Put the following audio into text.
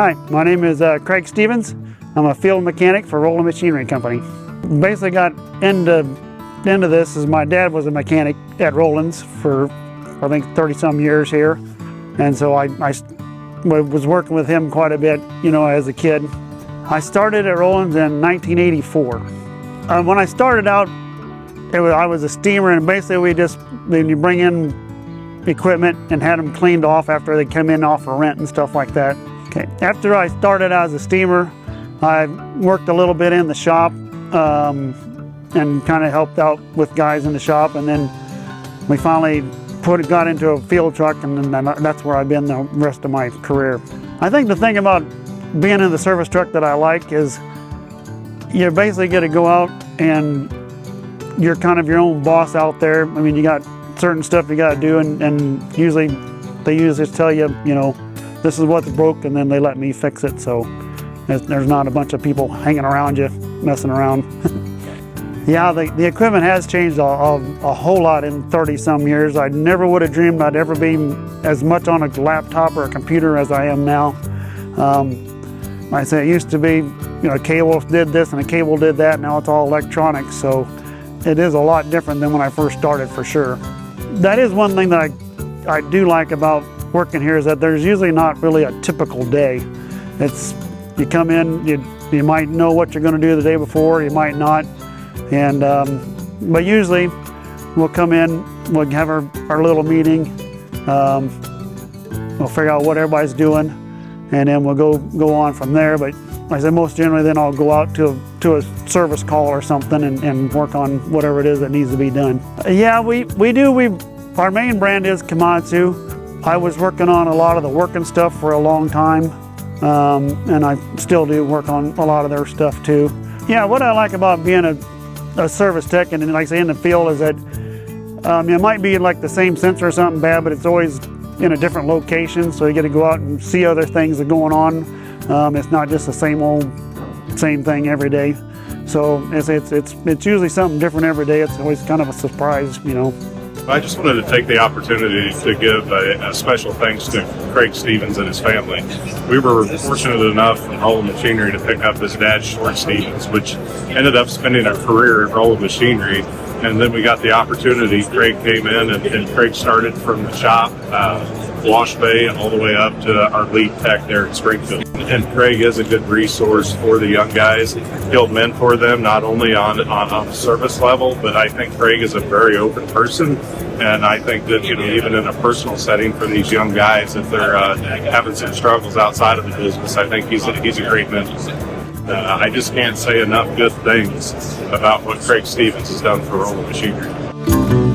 Hi, my name is Craig Stevens. I'm a field mechanic for Roland Machinery Company. Basically got into this as my dad was a mechanic at Roland's for I think 30-some years here, and so I was working with him quite a bit, you know, as a kid. I started at Roland's in 1984. When I started out, I was a steamer, and basically you bring in equipment and had them cleaned off after they come in off of rent and stuff like that. Okay. After I started as a steamer, I worked a little bit in the shop and kind of helped out with guys in the shop, and then we finally got into a field truck, and then that's where I've been the rest of my career. I think the thing about being in the service truck that I like is you basically get to go out and you're kind of your own boss out there. I mean, you got certain stuff you got to do, and usually they just tell you, you know, this is what's broke, and then they let me fix it. So there's not a bunch of people hanging around you, messing around. Yeah, the equipment has changed a whole lot in 30-some years. I never would have dreamed I'd ever be as much on a laptop or a computer as I am now. Like I say, it used to be, you know, a cable did this and a cable did that. Now it's all electronic, so it is a lot different than when I first started, for sure. That is one thing that I do like about working here, is that there's usually not really a typical day. It's, you come in, you might know what you're going to do the day before, you might not, and but usually we'll come in, we'll have our little meeting, we'll figure out what everybody's doing, and then we'll go on from there. But like I said, most generally then I'll go out to a service call or something and work on whatever it is that needs to be done. Yeah, we do. Our main brand is Komatsu. I was working on a lot of the working stuff for a long time, and I still do work on a lot of their stuff too. Yeah, what I like about being a service tech and, like I say, in the field is that it might be like the same sensor or something bad, but it's always in a different location, so you get to go out and see other things that are going on. It's not just the same thing every day. So it's usually something different every day. It's always kind of a surprise, you know. I just wanted to take the opportunity to give a special thanks to Craig Stevens and his family. We were fortunate enough from Roland Machinery to pick up his dad, Short Stevens, which ended up spending a career at Roland Machinery. And then we got the opportunity. Craig came in, and Craig started from the shop, wash bay, and all the way up to our lead tech there in Springfield. And Craig is a good resource for the young guys. He'll mentor them not only on a service level, but I think Craig is a very open person. And I think that, you know, even in a personal setting for these young guys, if they're having some struggles outside of the business, I think he's a great mentor. I just can't say enough good things about what Craig Stevens has done for Roland Machinery.